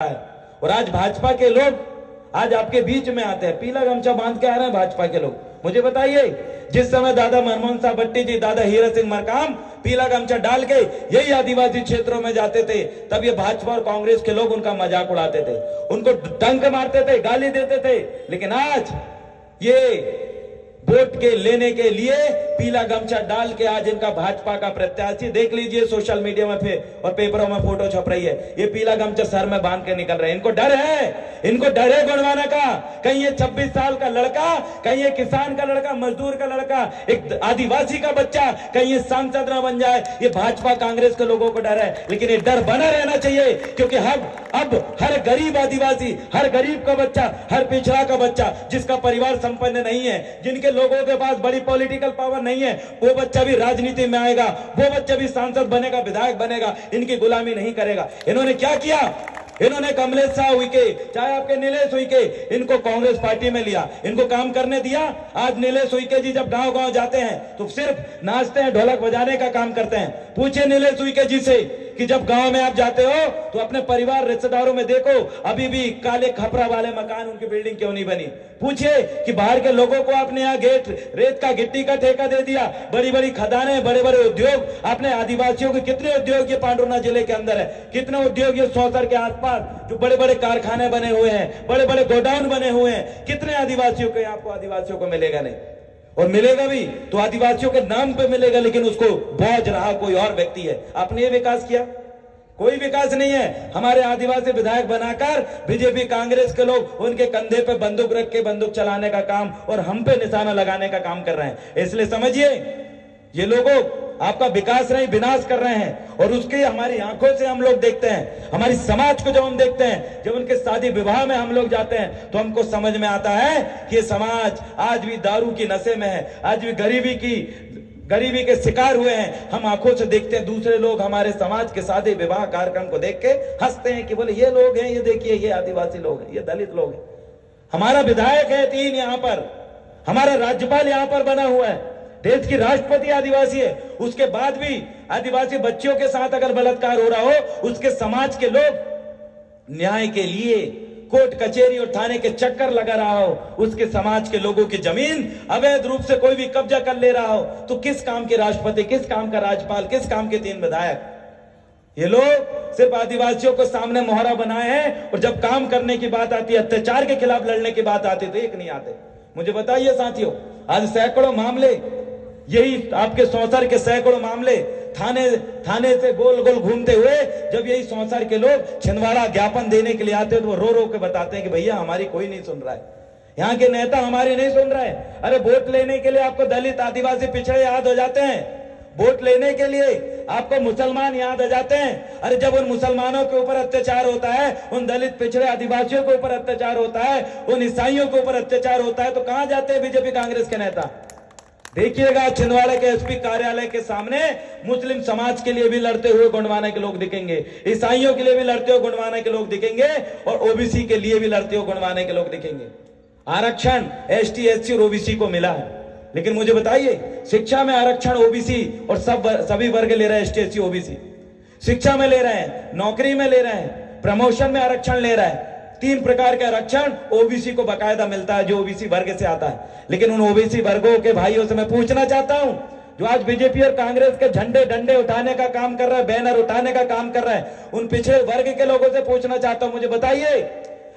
है। और आज भाजपा के लोग आज आपके बीच में आते हैं, पीला गमछा बांध के आ रहे हैं भाजपा के लोग। मुझे बताइए, जिस समय दादा मनमोहन साहब भट्टी जी, दादा हीरा सिंह मरकाम पीला गमछा डाल के यही आदिवासी क्षेत्रों में जाते थे, तब ये भाजपा और कांग्रेस के लोग उनका मजाक उड़ाते थे, उनको डंक मारते थे, गाली देते थे। लेकिन आज ये वोट के लेने के लिए पीला गमछा डाल के आज इनका भाजपा का प्रत्याशी, देख लीजिए सोशल मीडिया में और पेपरों में फोटो छप रही है, ये पीला गमछा सर में बांध के निकल रहे हैं। इनको डर है, इनको डर है गुणवाना का। कहीं ये 26 साल का लड़का, कहीं ये किसान का लड़का, मजदूर का लड़का, एक आदिवासी का बच्चा कहीं ये सांसद ना बन जाए, ये भाजपा कांग्रेस के लोगों को डर है। लेकिन ये डर बना रहना चाहिए, क्योंकि अब हर गरीब आदिवासी, हर गरीब का बच्चा, हर पिछड़ा का बच्चा, जिसका परिवार संपन्न नहीं है, जिनके लोगों के पास बड़ी पॉलिटिकल पावर नहीं है, वो बच्चा भी राजनीति में आएगा, वो बच्चा भी सांसद बनेगा, विधायक बनेगा, इनकी गुलामी नहीं करेगा। इन्होंने क्या किया? इन्होंने कमलेश साह उइके, चाहे आपके नीलेश उइके, इनको कांग्रेस पार्टी में लिया, इनको काम करने दिया। आज नीलेश उइके जी जब गांव गांव जाते हैं तो सिर्फ नाचते हैं, ढोलक बजाने का काम करते हैं। पूछे नीलेश उइके जी से कि जब गांव में आप जाते हो तो अपने परिवार रिश्तेदारों में देखो, अभी भी काले खपरा वाले मकान, उनकी बिल्डिंग क्यों नहीं बनी? पूछे कि बाहर के लोगों को आपने यहाँ रेत का, गिट्टी का ठेका दे दिया, बड़ी बड़ी खदानें, बड़े बड़े उद्योग, आपने आदिवासियों के कितने उद्योग ये पांडुरना जिले के अंदर है, कितने उद्योग ये सौसर के आसपास जो बड़े बड़े कारखाने बने हुए हैं, बड़े बड़े गोडाउन बने हुए हैं, कितने आदिवासियों को, आपको आदिवासियों को मिलेगा नहीं, और मिलेगा भी तो आदिवासियों के नाम पे मिलेगा, लेकिन उसको बोझ रहा कोई और व्यक्ति है। आपने ये विकास किया? कोई विकास नहीं है। हमारे आदिवासी विधायक बनाकर बीजेपी कांग्रेस के लोग उनके कंधे पे बंदूक रख के बंदूक चलाने का काम और हम पे निशाना लगाने का काम कर रहे हैं। इसलिए समझिए, ये लोगों आपका विकास नहीं, विनाश कर रहे हैं। और उसके हमारी आंखों से हम लोग देखते हैं, हमारी समाज को जब हम देखते हैं, जब उनके शादी विवाह में हम लोग जाते हैं, तो हमको समझ में आता है कि ये समाज आज भी दारू की नशे में है, आज भी गरीबी के शिकार हुए हैं। हम आंखों से देखते हैं, दूसरे लोग हमारे समाज के शादी विवाह कार्यक्रम को देख के हंसते हैं कि बोले ये लोग हैं, ये देखिए ये आदिवासी लोग हैं, ये दलित लोग हैं। हमारा विधायक है 3 यहाँ पर, हमारा राज्यपाल यहाँ पर बना हुआ है, देश की राष्ट्रपति आदिवासी है, उसके बाद भी आदिवासी बच्चियों के साथ अगर बलात्कार हो रहा हो, उसके समाज के लोग न्याय के लिए कोर्ट कचहरी और थाने के चक्कर लगा रहा हो, उसके समाज के लोगों की जमीन अवैध रूप से कोई भी कब्जा कर ले रहा हो, तो किस काम के राष्ट्रपति, किस काम का राज्यपाल, किस काम के 3 विधायक? ये लोग सिर्फ आदिवासियों को सामने मोहरा बनाए हैं, और जब काम करने की बात आती है, अत्याचार के खिलाफ लड़ने की बात आती है, तो एक नहीं आते। मुझे बताइए साथियों, आज सैकड़ों मामले, यही आपके सौसर के सैकड़ों मामले थाने से गोल गोल घूमते हुए, जब यही सौसर के लोग छिंदवाड़ा ज्ञापन देने के लिए आते हैं, तो वो रो रो के बताते हैं कि भैया हमारी कोई नहीं सुन रहा है, यहाँ के नेता हमारी नहीं सुन रहा है। अरे वोट लेने के लिए आपको दलित, आदिवासी, पिछड़े याद हो जाते हैं, वोट लेने के लिए आपको मुसलमान याद आ जाते हैं। अरे जब उन मुसलमानों के ऊपर अत्याचार होता है, उन दलित, पिछड़े, आदिवासियों के ऊपर अत्याचार होता है, उन ईसाइयों के ऊपर अत्याचार होता है, तो कहां जाते हैं बीजेपी कांग्रेस के नेता? देखिएगा, छिंदवाड़ा के एसपी कार्यालय के सामने मुस्लिम समाज के लिए भी लड़ते हुए गोंडवाना के लोग दिखेंगे, ईसाइयों के लिए भी लड़ते हुए गोंडवाना के लोग दिखेंगे, और ओबीसी के लिए भी लड़ते हुए गोंडवाना के लोग दिखेंगे। आरक्षण एसटी, एससी और ओबीसी को मिला है, लेकिन मुझे बताइए, शिक्षा में आरक्षण ओबीसी और सभी वर्ग ले रहे हैं, एसटी, एससी, ओबीसी शिक्षा में ले रहे हैं, नौकरी में ले रहे हैं, प्रमोशन में आरक्षण ले रहा है। 3 प्रकार के आरक्षण ओबीसी को बकायदा मिलता है, जो ओबीसी वर्ग से आता है। लेकिन उन ओबीसी वर्गों के भाइयों से मैं पूछना चाहता हूं, जो आज बीजेपी और कांग्रेस के झंडे डंडे उठाने का काम कर रहा है, बैनर उठाने का काम कर रहा है, उन पिछड़े वर्ग के लोगों से पूछना चाहता हूं, मुझे बताइए,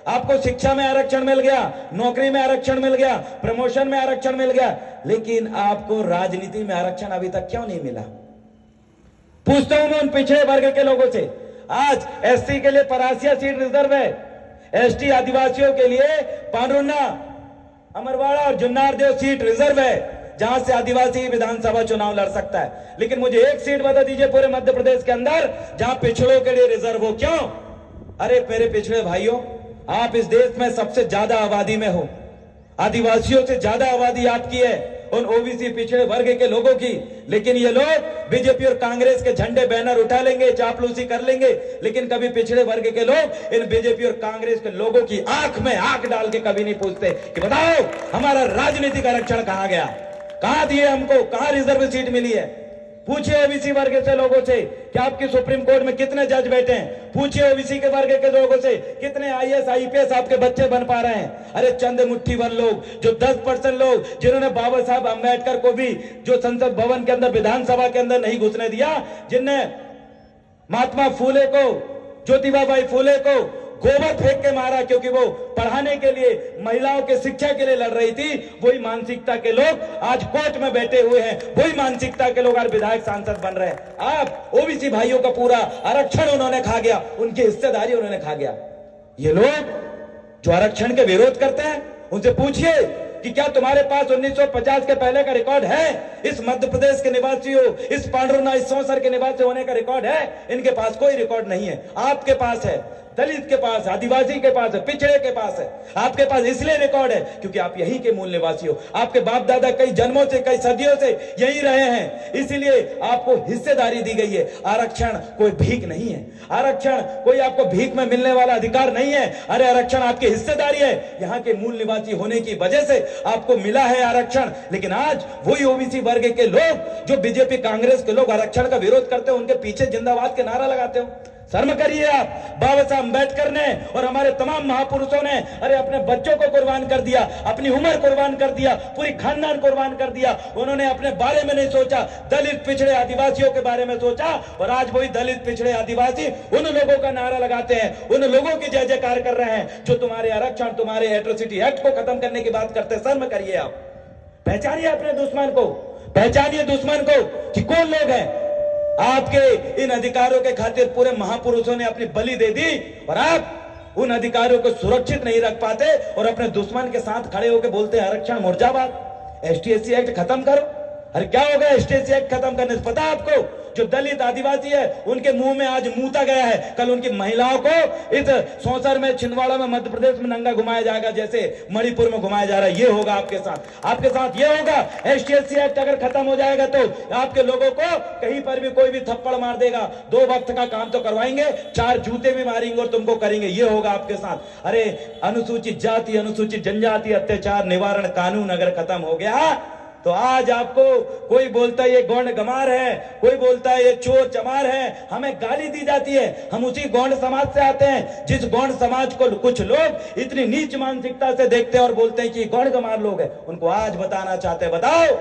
आपको शिक्षा में आरक्षण मिल गया, नौकरी में आरक्षण मिल गया, प्रमोशन में आरक्षण मिल गया, लेकिन आपको राजनीति में आरक्षण अभी तक क्यों नहीं मिला? पूछता हूं मैं उन पिछड़े वर्ग के लोगों से। आज एससी के लिए 85 सीट रिजर्व है, एसटी आदिवासियों के लिए पांडुरना, अमरवाड़ा और जुन्नारदेव सीट रिजर्व है, जहां से आदिवासी विधानसभा चुनाव लड़ सकता है। लेकिन मुझे एक सीट बता दीजिए पूरे मध्य प्रदेश के अंदर जहां पिछड़ों के लिए रिजर्व हो। क्यों? अरे मेरे पिछड़े भाइयों, आप इस देश में सबसे ज्यादा आबादी में हो, आदिवासियों से ज्यादा आबादी आपकी है, उन ओबीसी पिछड़े वर्ग के लोगों की, लेकिन ये लोग बीजेपी और कांग्रेस के झंडे बैनर उठा लेंगे, चापलूसी कर लेंगे, लेकिन कभी पिछड़े वर्ग के लोग इन बीजेपी और कांग्रेस के लोगों की आंख में आंख डाल के कभी नहीं पूछते कि बताओ हमारा राजनीतिक आरक्षण कहां गया, कहां दिए हमको, कहां रिजर्व सीट मिली है। पूछिए ओबीसी वर्ग से लोगों से कि आपकी सुप्रीम कोर्ट में कितने जज बैठे हैं। पूछिए ओबीसी के वर्ग के लोगों से कितने आईएएस आईपीएस आपके बच्चे बन पा रहे हैं। अरे चंद मुट्ठी भर लोग, जो 10% लोग जिन्होंने बाबा साहब अंबेडकर को भी जो संसद भवन के अंदर, विधानसभा के अंदर नहीं घुसने दिया, जिनने महात्मा फूले को, ज्योतिबा फूले को गोबर फेंक के मारा क्योंकि वो पढ़ाने के लिए, महिलाओं के शिक्षा के लिए लड़ रही थी, वही मानसिकता के लोग आज कोर्ट में बैठे हुए हैं, वही मानसिकता के लोग आज विधायक सांसद बन रहे हैं। आप ओबीसी भाइयों का पूरा आरक्षण उन्होंने खा गया, उनकी हिस्सेदारी उन्होंने खा गया। ये लोग जो आरक्षण के विरोध करते हैं उनसे पूछिए कि क्या तुम्हारे पास 1950 के पहले का रिकॉर्ड है? इस मध्य प्रदेश के निवासियों, इस पांडुरना, इस सौंसर के निवासी होने का रिकॉर्ड है? इनके पास कोई रिकॉर्ड नहीं है। आपके पास है, दलित के पास, आदिवासी के पास है, पिछड़े के पास है। आपके पास इसलिए रिकॉर्ड है क्योंकि आप यहीं के मूल निवासी हो। आपके बाप दादा कई जन्मों से, कई सदियों से यहीं रहे हैं, इसीलिए आपको हिस्सेदारी दी गई है। आरक्षण कोई भीख नहीं है, आरक्षण कोई आपको भीख में मिलने वाला अधिकार नहीं है। अरे आरक्षण आपकी हिस्सेदारी है, यहाँ के मूल निवासी होने की वजह से आपको मिला है आरक्षण। लेकिन आज वही ओबीसी वर्ग के लोग, जो बीजेपी कांग्रेस के लोग आरक्षण का विरोध करते हो, उनके पीछे जिंदाबाद के नारा लगाते हो। शर्म करिए आप। बाबा साहब अंबेडकर ने और हमारे तमाम महापुरुषों ने अरे अपने बच्चों को कुर्बान कर दिया, अपनी उम्र कुर्बान कर दिया, पूरी खानदान कुर्बान कर दिया। उन्होंने अपने बारे में नहीं सोचा, दलित पिछड़े आदिवासियों के बारे में सोचा। और आज वही दलित पिछड़े आदिवासी उन लोगों का नारा लगाते हैं, उन लोगों की जय जयकार कर रहे हैं जो तुम्हारे आरक्षण, तुम्हारे एट्रोसिटी एक्ट को खत्म करने की बात करते हैं। शर्म करिए आप। पहचानिए अपने दुश्मन को, पहचानिए दुश्मन को कि कौन लोग हैं। आपके इन अधिकारों के खातिर पूरे महापुरुषों ने अपनी बलि दे दी और आप उन अधिकारों को सुरक्षित नहीं रख पाते और अपने दुश्मन के साथ खड़े होकर बोलते हैं आरक्षण मुर्दाबाद, एसटी-एससी एक्ट खत्म करो। अरे क्या होगा एसटी-एससी एक्ट खत्म करने से? पता है आपको, जो दलित आदिवासी है उनके मुंह में आज मूता गया है। कल उनकी महिलाओं को इस सौंसर में, छिंदवाड़ा में, मध्य प्रदेश में नंगा घुमाया जाएगा जैसे मणिपुर में घुमाया जा रहा है। ये होगा आपके साथ, आपके साथ ये होगा। एसटी-एससी एक्ट अगर खत्म हो जाएगा तो आपके लोगों को कहीं पर भी कोई भी थप्पड़ मार देगा। 2 वक्त का काम तो करवाएंगे, 4 जूते भी मारेंगे और तुमको करेंगे। ये होगा आपके साथ। अरे अनुसूचित जाति, अनुसूचित जनजाति अत्याचार निवारण कानून अगर खत्म हो गया तो आज आपको कोई बोलता है ये गौंड गमार है, कोई बोलता है ये चोर चमार है, हमें गाली दी जाती है। हम उसी गौंड समाज से आते हैं जिस गौंड समाज को कुछ लोग इतनी नीच मानसिकता से देखते हैं और बोलते हैं कि गौंड गमार लोग हैं। उनको आज बताना चाहते हैं, बताओ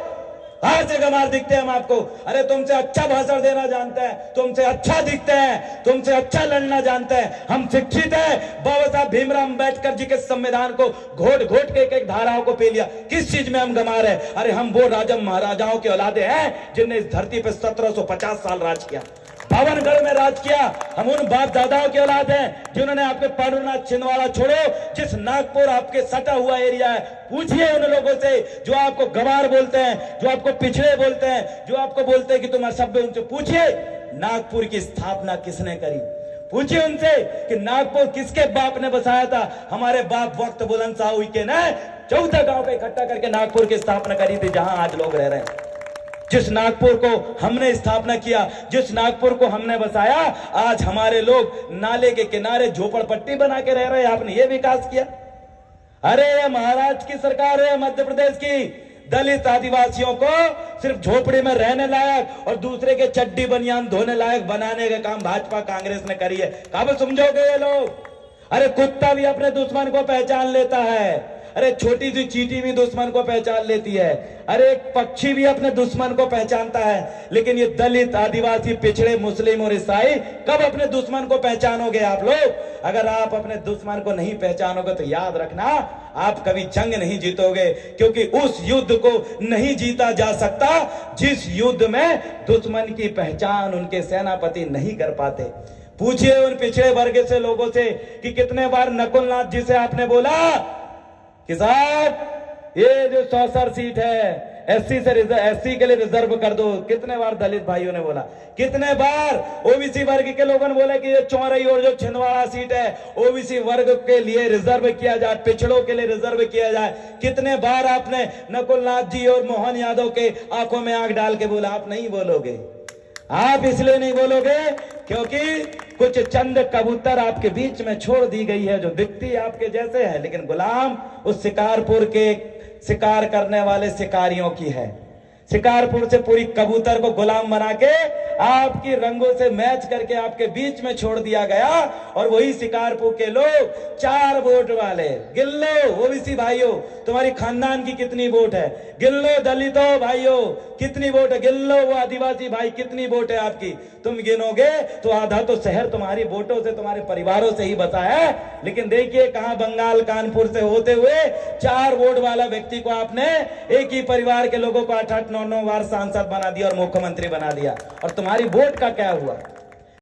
आज से गमार दिखते हैं हम आपको। अरे तुमसे अच्छा भाषण देना जानते हैं, तुमसे अच्छा दिखते हैं, तुमसे अच्छा लड़ना जानते हैं। हम शिक्षित हैं। बाबा साहब भीमराव अंबेडकर जी के संविधान को घोट घोट के एक धाराओं को पी लिया। किस चीज में हम गमार है? अरे हम वो राजा महाराजाओं के औलादे हैं जिनने इस धरती पे 1750 साल राज किया, पावनगढ़ में राज किया। हम उन बाप दादाओं के औलाद हैं जिन्होंने आपके पांडुरनाथ, छिंदवाड़ा छोड़ो, जिस नागपुर आपके सटा हुआ एरिया है, पूछिए उन लोगों से जो आपको गवार बोलते हैं, जो आपको पिछड़े बोलते हैं, जो आपको बोलते हैं कि तुम असभ्य, उनसे पूछिए नागपुर की स्थापना किसने करी। पूछिए उनसे कि नागपुर किसके बाप ने बसाया था। हमारे बाप वक्त बुलंद साहू के ने 14 गांव को इकट्ठा करके नागपुर की स्थापना करी थी, जहां आज लोग रह रहे हैं। जिस नागपुर को हमने स्थापना किया, जिस नागपुर को हमने बसाया, आज हमारे लोग नाले के किनारे झोपड़पट्टी बना के रह रहे हैं। आपने ये विकास किया? अरे महाराष्ट्र की सरकार है, मध्य प्रदेश की, दलित आदिवासियों को सिर्फ झोपड़ी में रहने लायक और दूसरे के चड्डी बनियान धोने लायक बनाने का काम भाजपा कांग्रेस ने करी है। कब समझोगे ये लोग? अरे कुत्ता भी अपने दुश्मन को पहचान लेता है। अरे छोटी सी चींटी भी दुश्मन को पहचान लेती है। अरे एक पक्षी भी अपने दुश्मन को पहचानता है। लेकिन ये दलित, आदिवासी, पिछड़े, मुस्लिम और ईसाई कब अपने दुश्मन को पहचानोगे आप लोग? अगर आप अपने दुश्मन को नहीं पहचानोगे तो याद रखना आप कभी जंग नहीं जीतोगे, क्योंकि उस युद्ध को नहीं जीता जा सकता जिस युद्ध में दुश्मन की पहचान उनके सेनापति नहीं कर पाते। पूछिए उन पिछड़े वर्ग से लोगों से कि कितने बार नकुलनाथ जी से आपने बोला कि साहब ये जो 100 सीट है एससी के लिए रिजर्व कर दो। कितने बार दलित भाइयों ने बोला, कितने बार ओबीसी वर्ग के लोगों ने बोला कि ये चौरई और जो छिंदवाड़ा सीट है ओबीसी वर्ग के लिए रिजर्व किया जाए, पिछड़ों के लिए रिजर्व किया जाए। कितने बार आपने नकुलनाथ जी और मोहन यादव के आंखों में आंख डाल के बोला? आप नहीं बोलोगे। आप इसलिए नहीं बोलोगे क्योंकि कुछ चंद कबूतर आपके बीच में छोड़ दी गई है जो दिखती आपके जैसे है, लेकिन गुलाम उस शिकारपुर के शिकार करने वाले शिकारियों की है। शिकारपुर से पूरी कबूतर को गुलाम बना के आपकी रंगों से मैच करके आपके बीच में छोड़ दिया गया। और वही शिकारपुर के लोग 4 वोट वाले, गिन लो ओबीसी भाइयों तुम्हारी खानदान की कितनी वोट है, गिन लो दलितों भाइयों कितनी वोट है, गिन लो वो आदिवासी भाई कितनी वोट है आपकी। तुम गिनोगे तो आधा तो शहर तुम्हारी वोटों से, तुम्हारे परिवारों से ही बसा है। लेकिन देखिए कहां बंगाल कानपुर से होते हुए 4 वोट वाला व्यक्ति को आपने एक ही परिवार के लोगों को 8-8 9-9 बार सांसद बना दिया और मुख्यमंत्री बना दिया। और तुम्हारी वोट का क्या हुआ?